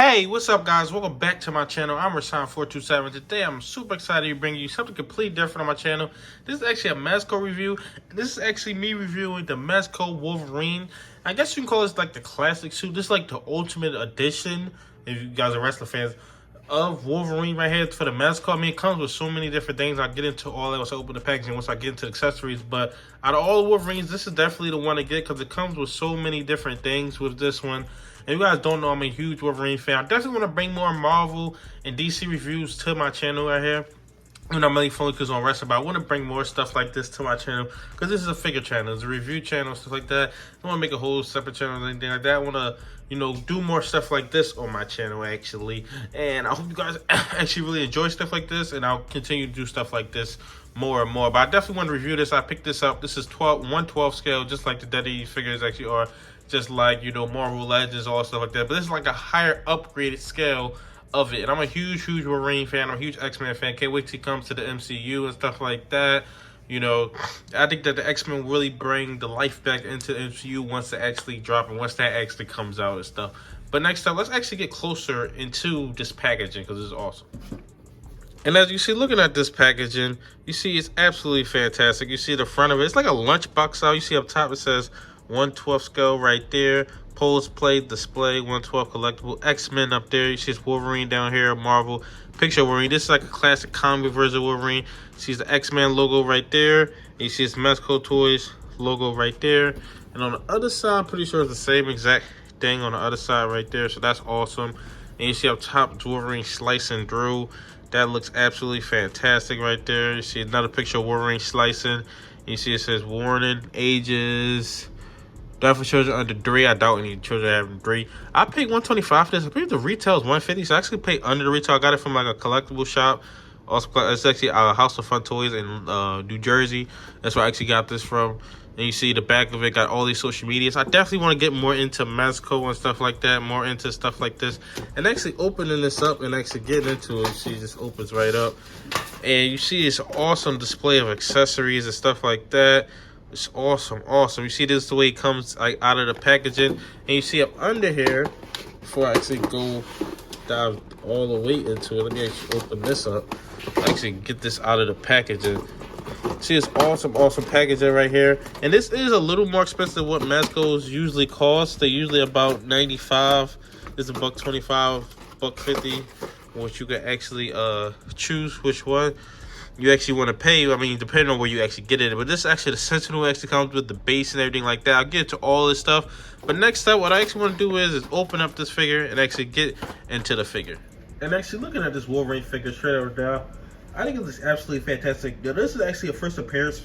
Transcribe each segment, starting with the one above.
Hey, what's up, guys? Welcome back to my channel. I'm Rasan427. Today, I'm super excited to bring you something completely different on my channel. This is actually a Mezco review. This is actually me reviewing the Mezco Wolverine. I guess you can call this like the classic suit. This is like the ultimate edition, if you guys are wrestling fans, of Wolverine right here for the Mezco. I mean, it comes with so many different things. I'll get into all that once I open the packaging, once I get into the accessories. But out of all the Wolverines, this is definitely the one to get because it comes with so many different things with this one. And you guys don't know, I'm a huge Wolverine fan. I definitely want to bring more Marvel and DC reviews to my channel right here. And I'm really focused on wrestling, but I want to bring more stuff like this to my channel because this is a figure channel, it's a review channel, stuff like that. I want to make a whole separate channel or anything like that. I want to, do more stuff like this on my channel actually. And I hope you guys actually really enjoy stuff like this, and I'll continue to do stuff like this more and more. But I definitely want to review this. I picked this up. This is 1/12 scale, just like the Daddy figures actually are. Just like, Marvel Legends, all stuff like that. But this is like a higher upgraded scale of it. And I'm a huge Wolverine fan. I'm a huge X-Men fan. Can't wait till he comes to the MCU and stuff like that. I think that the X-Men really bring the life back into the MCU once it actually drops and once that actually comes out and stuff. But next up, let's actually get closer into this packaging because it's awesome. And as you see, looking at this packaging, you see it's absolutely fantastic. You see the front of it. It's like a lunchbox style. You see up top it says 1/12 scale right there. Pose play display 1/12 collectible. X-Men up there. You see it's Wolverine down here. Marvel picture Wolverine. This is like a classic comic version of Wolverine. You see the X-Men logo right there. And you see it's Mezco Toys logo right there. And on the other side, pretty sure it's the same exact thing on the other side right there. So that's awesome. And you see up top Wolverine slicing through. That looks absolutely fantastic right there. You see another picture of Wolverine slicing. You see it says warning, ages. Definitely children under 3. I doubt any children having 3. I paid $125 for this. I believe the retail is $150, so I actually paid under the retail. I got it from like a collectible shop. Also, it's actually a House of Fun Toys in New Jersey. That's where I actually got this from. And you see the back of it got all these social medias. I definitely want to get more into Mezco and stuff like that, more into stuff like this. And actually opening this up and actually getting into it, you see this opens right up. And you see this awesome display of accessories and stuff like that. It's awesome. You see this the way it comes like out of the packaging. And you see up under here, before I actually go dive all the way into it, let me actually open this up. Actually get this out of the packaging. See this awesome packaging right here. And this is a little more expensive than what Mezco's usually cost. They're usually about $95. This is $125, $150, which you can actually choose which one you actually want to pay. I mean, depending on where you actually get it. But this actually, the Sentinel actually comes with the base and everything like that. I'll get to all this stuff. But next up, what I actually want to do is open up this figure and actually get into the figure. And actually looking at this Wolverine figure straight over down, I think it looks absolutely fantastic. Now, this is actually a first appearance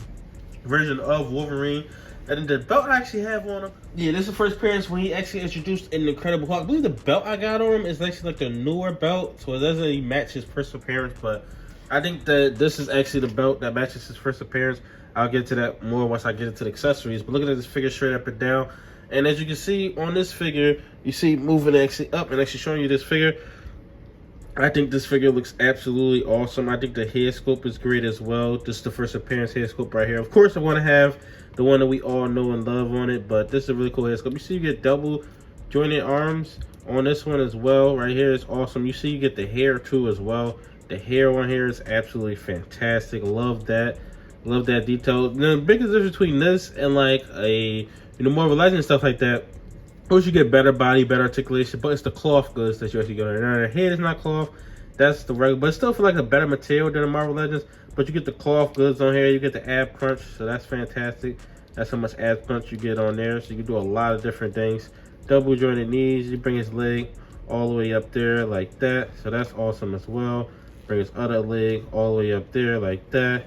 version of Wolverine. And the belt I actually have on him. Yeah, this is the first appearance when he actually introduced in the Incredible Hulk. I believe the belt I got on him is actually like the newer belt. So it doesn't really match his first appearance, but I think that this is actually the belt that matches his first appearance. I'll get to that more once I get into the accessories. But looking at this figure straight up and down. And as you can see on this figure, you see moving actually up and actually showing you this figure. I think this figure looks absolutely awesome. I think the head sculpt is great as well. This is the first appearance head sculpt right here. Of course, I want to have the one that we all know and love on it. But this is a really cool head sculpt. You see you get double jointed arms on this one as well. Right here is awesome. You see you get the hair too as well. The hair on here is absolutely fantastic. Love that. Love that detail. The biggest difference between this and like a Marvel Legends stuff like that, of course you get better body, better articulation, but it's the cloth goods that you actually get on there. The head is not cloth. That's the regular, but it's still for like a better material than the Marvel Legends. But you get the cloth goods on here. You get the ab crunch, so that's fantastic. That's how much ab crunch you get on there. So you can do a lot of different things. Double jointed knees. You bring his leg all the way up there like that. So that's awesome as well. Bring his other leg all the way up there like that.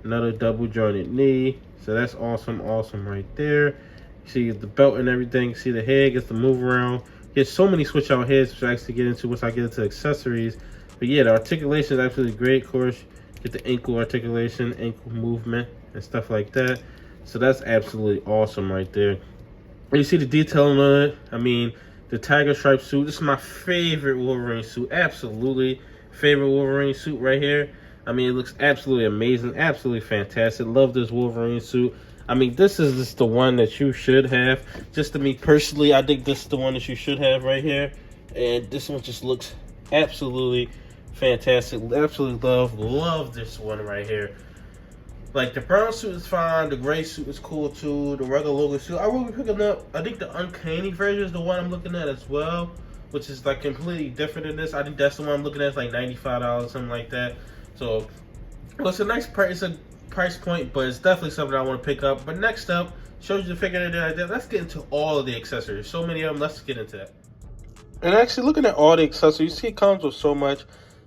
Another double jointed knee. So that's awesome right there. You see the belt and everything. See the head gets to move around. There's so many switch out heads which I actually get into once I get into accessories. But yeah, the articulation is absolutely great. Of course, get the ankle articulation, ankle movement, and stuff like that. So that's absolutely awesome right there. And you see the detailing on it. I mean, the tiger stripe suit. This is my favorite Wolverine suit. Absolutely favorite Wolverine suit right here. I mean, it looks absolutely amazing, absolutely fantastic. Love this Wolverine suit. I mean, this is just the one that you should have. Just to me personally, I think this is the one that you should have right here. And this one just looks absolutely fantastic. Absolutely love this one right here. Like, the brown suit is fine, the gray suit is cool too, the regular logo suit. I will be picking up, I think the uncanny version is the one I'm looking at as well, which is like completely different than this. I think that's the one I'm looking at. It's like $95, something like that. So, well, it's a nice price, it's a price point, but it's definitely something I want to pick up. But next up, shows you the figure that I did. Let's get into all of the accessories. So many of them, let's get into that. And actually, looking at all the accessories, you see it comes with so much.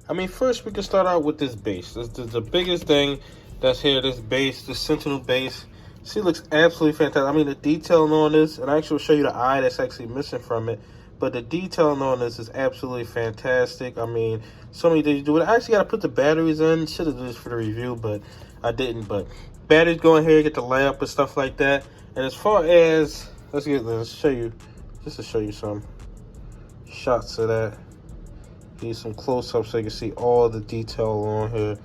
I mean, first we can start out with this base. This is the biggest thing that's here, this base, this Sentinel base. See, it looks absolutely fantastic. I mean, the detailing on this, and I actually will show you the eye that's actually missing from it, but the detailing on this is absolutely fantastic. I mean, so many things to do with it. I actually got to put the batteries in. Should have done this for the review, but I didn't. But batteries go in here, get the lamp and stuff like that. And as far as, let's show you, just to show you some shots of that. Need some close-ups so you can see all the detail on here.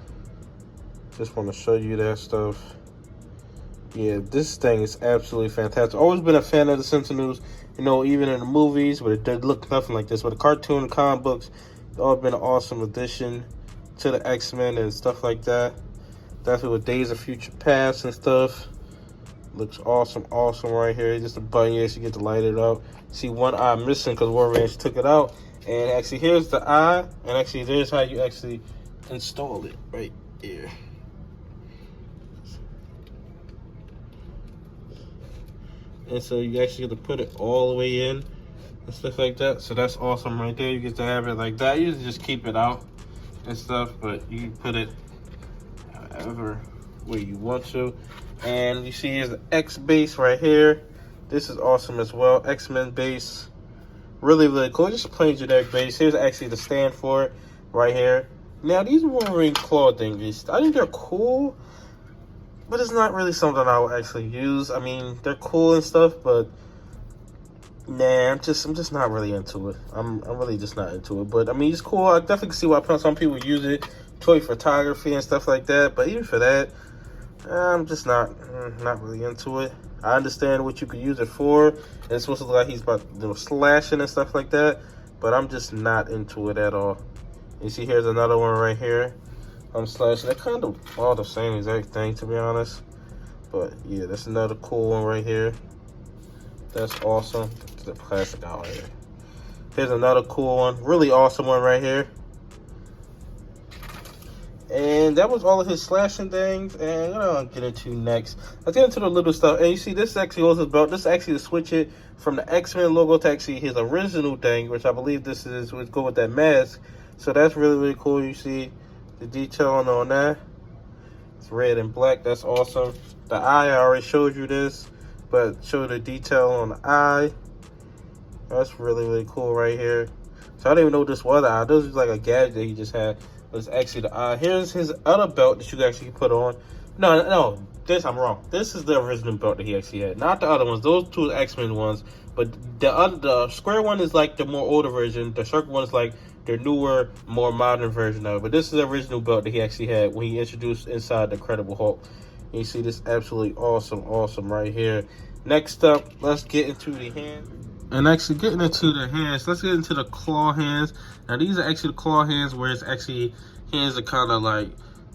Just want to show you that stuff. Yeah, this thing is absolutely fantastic. Always been a fan of the Sentinels, you know, even in the movies, but it did look nothing like this. But the cartoon and comic books, it's all been an awesome addition to the X-Men and stuff like that. That's with Days of Future Past and stuff. Looks awesome right here. Just a button, you actually get to light it up. See one eye missing because Wolverine took it out. And actually, here's the eye, and actually, there's how you actually install it right here. And so you actually get to put it all the way in and stuff like that. So that's awesome right there. You get to have it like that. You usually just keep it out and stuff, but you can put it however where you want to. And you see here's the X base right here. This is awesome as well. X-Men base. Really cool. Just a plain generic base. Here's actually the stand for it right here. Now, these Wolverine claw thingies, I think they're cool, but it's not really something I would actually use. I mean, they're cool and stuff, but nah, I'm just not really into it. I'm really just not into it. But I mean, it's cool. I definitely can see why some people use it, toy photography and stuff like that. But even for that, I'm just not really into it. I understand what you could use it for. And it's supposed to look like he's about, you know, slashing and stuff like that. But I'm just not into it at all. You see, here's another one right here. I'm slashing. They're kind of all the same exact thing, to be honest. But yeah, that's another cool one right here. That's awesome. Get the plastic out here. Here's another cool one. Really awesome one right here. And that was all of his slashing things. And what I'll get into next, let's get into the little stuff. And you see, this actually was his belt. This is actually to switch it from the X-Men logo to actually his original thing, which I believe this is, would go with that mask. So that's really cool. You see the detailing on that. It's red and black. That's awesome. The eye, I already showed you this, but show the detail on the eye. That's really cool right here. So I didn't even know this was the eye. This was like a gadget that he just had. It's actually the eye. Here's his other belt that you can actually put on. No, I'm wrong. This is the original belt that he actually had, not the other ones. Those two are X-Men ones, but the square one is like the more older version. The circle one is like the newer, more modern version of it. But this is the original belt that he actually had when he introduced inside the Incredible Hulk. And you see this absolutely awesome right here. Next up, let's get into the hand. And actually getting into the hands, let's get into the claw hands. Now these are actually the claw hands where it's actually hands that kind of like,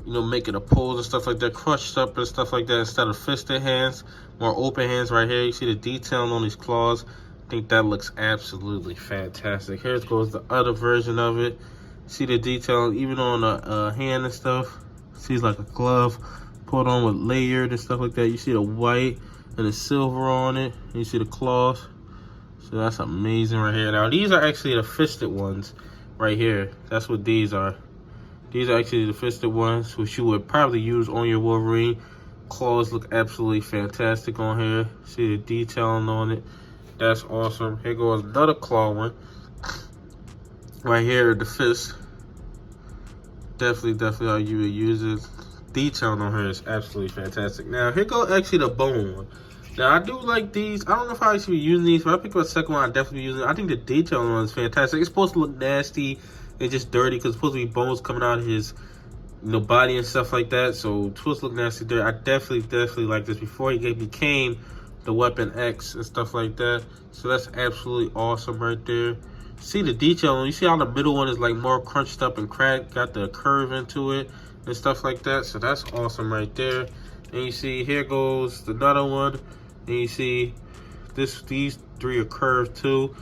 you know, making a pose and stuff like that, crushed up and stuff like that instead of fisted hands, more open hands right here. You see the detailing on these claws. I think that looks absolutely fantastic. Here goes the other version of it. See the detail even on the hand and stuff. See, it's like a glove put on with layered and stuff like that. You see the white and the silver on it. You see the claws. So that's amazing right here. Now these are actually the fisted ones right here. That's what these are. These are actually the fisted ones, which you would probably use on your Wolverine. Claws look absolutely fantastic on here. See the detailing on it. That's awesome. Here goes another claw one. Right here, the fist. Definitely how you would use it. Detailing on her is absolutely fantastic. Now here goes actually the bone one. Now, I do like these. I don't know if I should be using these, but I pick up a second one. I definitely be using it. I think the detail on it is fantastic. It's supposed to look nasty and just dirty because it's supposed to be bones coming out of his, you know, body and stuff like that. So it's supposed to look nasty, dirty. I definitely like this before he became the Weapon X and stuff like that. So that's absolutely awesome right there. See the detail. You see how the middle one is like more crunched up and cracked, got the curve into it and stuff like that. So that's awesome right there. And you see here goes another one. And you see these three are curved too.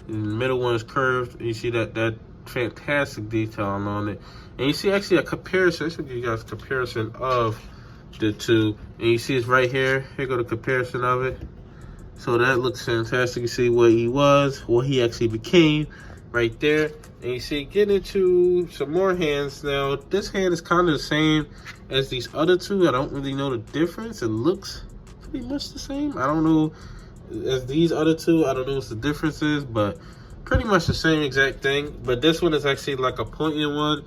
And the middle one is curved. And you see that fantastic detail on it. And you see actually a comparison. This will give you guys a comparison of the two. And you see it's right here. Here go the comparison of it. So that looks fantastic. You see what he was, what he actually became right there. And you see, getting into some more hands now. This hand is kind of the same as these other two. I don't really know the difference. It looks pretty much the same. I don't know as these other two. I don't know what the difference is, but pretty much the same exact thing. But this one is actually like a pointing one.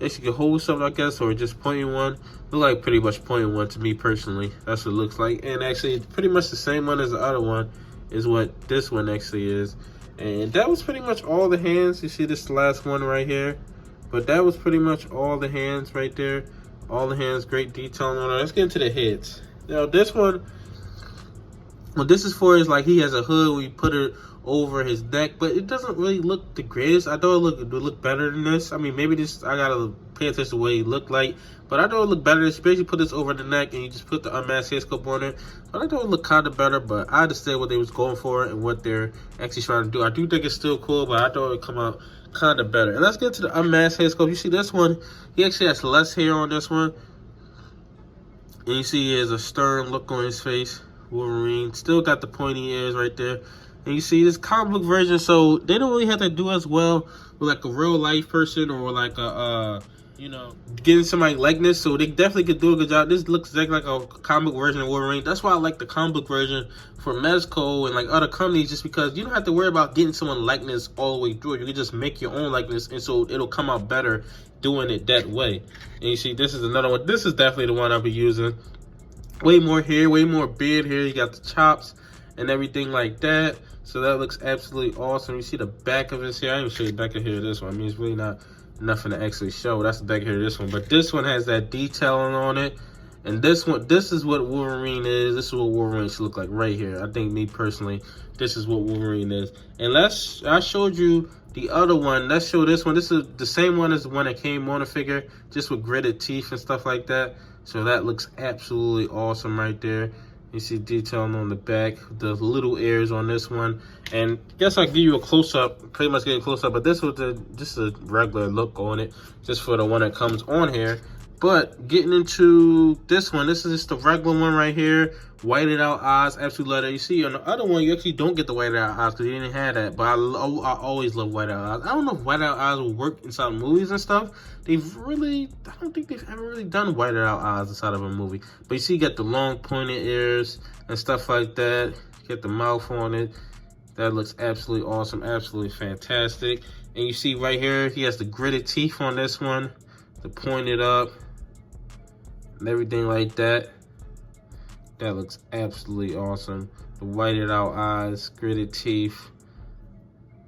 Actually can hold something, I guess, or just pointing one. Look like pretty much pointing one to me personally. That's what it looks like. And actually, pretty much the same one as the other one is what this one actually is. And that was pretty much all the hands. You see this last one right here. But that was pretty much all the hands right there. All the hands, great detail on it. Let's get into the heads. Now this one, what this is for is like he has a hood where you put it over his neck, but it doesn't really look the greatest. I thought it would look better than this. I mean, maybe this, I gotta pay attention to the way he looked like, but I thought it looked better. Especially put this over the neck and you just put the unmasked head sculpt on it. But I thought it looked kind of better, but I understand what they was going for and what they're actually trying to do. I do think it's still cool, but I thought it would come out kind of better. And let's get to the unmasked head sculpt. You see this one, he actually has less hair on this one. And you see he has a stern look on his face. Wolverine still got the pointy ears right there. And you see this comic book version, so they don't really have to do as well with like a real life person or like a you know, getting somebody likeness. So they definitely could do a good job. This looks exactly like a comic book version of Wolverine. That's why I like the comic book version for Mezco and like other companies, just because you don't have to worry about getting someone likeness all the way through. You can just make your own likeness, and so it'll come out better doing it that way. And you see, this is another one. This is definitely the one I'll be using. Way more hair, way more beard here. You got the chops and everything like that. So that looks absolutely awesome. You see the back of his hair. I didn't even show you the back of hair of this one. I mean, it's really not nothing to actually show. That's the back of hair of this one. But this one has that detailing on it. And this one, this is what Wolverine is. This is what Wolverine should look like right here. I think, me personally, this is what Wolverine is. And I showed you the other one. Let's show this one. This is the same one as the one that came on the figure, just with gritted teeth and stuff like that. So that looks absolutely awesome right there. You see detailing on the back, the little ears on this one. And I guess I'll give you a close-up, pretty much get a close-up, but this was just a regular look on it, just for the one that comes on here. But getting into this one, this is just the regular one right here. Whited out eyes, absolute leather. You see on the other one, you actually don't get the whited out eyes because you didn't have that. But I always love whited out eyes. I don't know if whited out eyes will work inside movies and stuff. I don't think they've ever really done whited out eyes inside of a movie. But you see, you got the long pointed ears and stuff like that. You get the mouth on it. That looks absolutely awesome, absolutely fantastic. And you see right here, he has the gritted teeth on this one, the pointed up, and everything like that. That looks absolutely awesome. The whited out eyes, gritted teeth.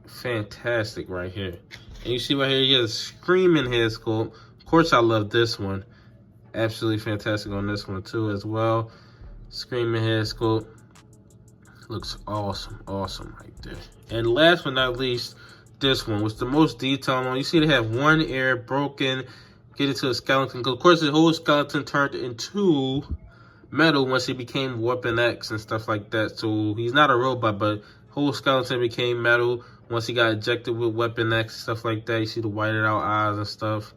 Fantastic right here. And you see right here, he has a screaming head sculpt. Of course, I love this one. Absolutely fantastic on this one too as well. Screaming head sculpt. Looks awesome, awesome right there. And last but not least, this one was the most detailed one. You see they have one ear broken, get into a skeleton. Of course, the whole skeleton turned into metal once he became Weapon X and stuff like that. So he's not a robot, but whole skeleton became metal once he got ejected with Weapon X, stuff like that. You see the whited out eyes and stuff.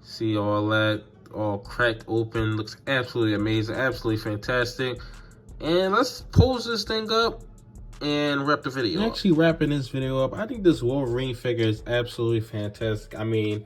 See all that, all cracked open. Looks absolutely amazing, absolutely fantastic. And let's pose this thing up and wrap the video up. Actually wrapping this video up, I think this Wolverine figure is absolutely fantastic. I mean,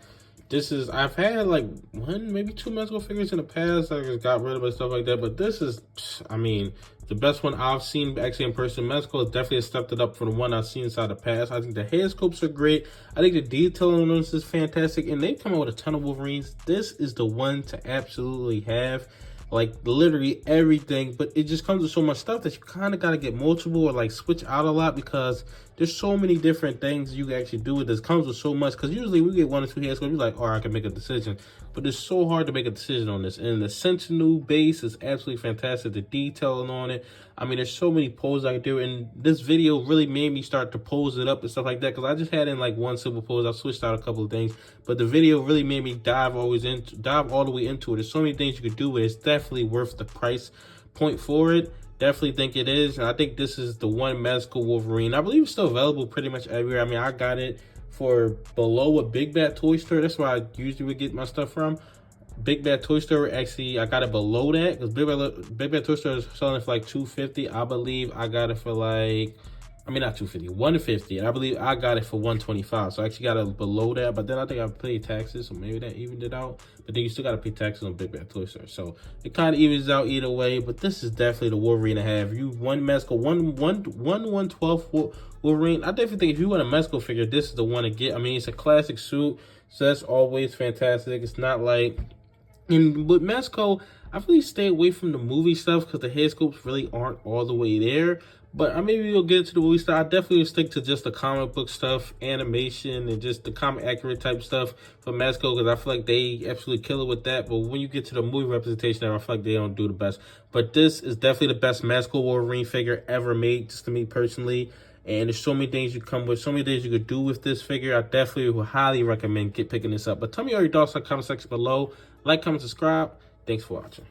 this is, I've had like one, maybe two Mezco figures in the past. I just got rid of it, stuff like that. But this is, I mean, the best one I've seen actually in person. Mezco has definitely stepped it up from the one I've seen inside the past. I think the head sculpts are great. I think the detailing on this is fantastic. And they've come out with a ton of Wolverines. This is the one to absolutely have. Like literally everything, but it just comes with so much stuff that you kind of got to get multiple or like switch out a lot, because There's so many different things you can actually do with this. Comes with so much, because usually we get 1 or 2 head sculpts, you're like, oh, I can make a decision. But it's so hard to make a decision on this. And the Sentinel base is absolutely fantastic. The detailing on it. I mean, there's so many poses I can do. And this video really made me start to pose it up and stuff like that, because I just had in like one simple pose. I switched out a couple of things. But the video really made me dive all the way into it. There's so many things you could do with it. It's definitely worth the price point for it. Definitely think it is. And I think this is the one Mezco Wolverine. I believe it's still available pretty much everywhere. I mean, I got it for below a Big Bad Toy Store. That's where I usually would get my stuff from. Big Bad Toy Store, actually, I got it below that, because Big Bad Toy Store is selling it for like $250. I believe I got it for like, I mean, not $250, $150. And I believe I got it for $125. So I actually got it below that. But then I think I paid taxes, so maybe that evened it out. But then you still got to pay taxes on Big Bad Toy Store. So it kind of evens out either way. But this is definitely the Wolverine to have. You one Mezco, one 1/12 Wolverine. I definitely think if you want a Mezco figure, this is the one to get. I mean, it's a classic suit, so that's always fantastic. It's not like, and with Mezco, I really stay away from the movie stuff because the head sculpts really aren't all the way there. But maybe we'll get into the movie stuff. I definitely will stick to just the comic book stuff, animation, and just the comic accurate type stuff for Mezco, because I feel like they absolutely kill it with that. But when you get to the movie representation, I feel like they don't do the best. But this is definitely the best Mezco Wolverine figure ever made, just to me personally. And there's so many things you come with, so many things you could do with this figure. I definitely would highly recommend picking this up. But tell me all your thoughts in the comment section below. Like, comment, subscribe. Thanks for watching.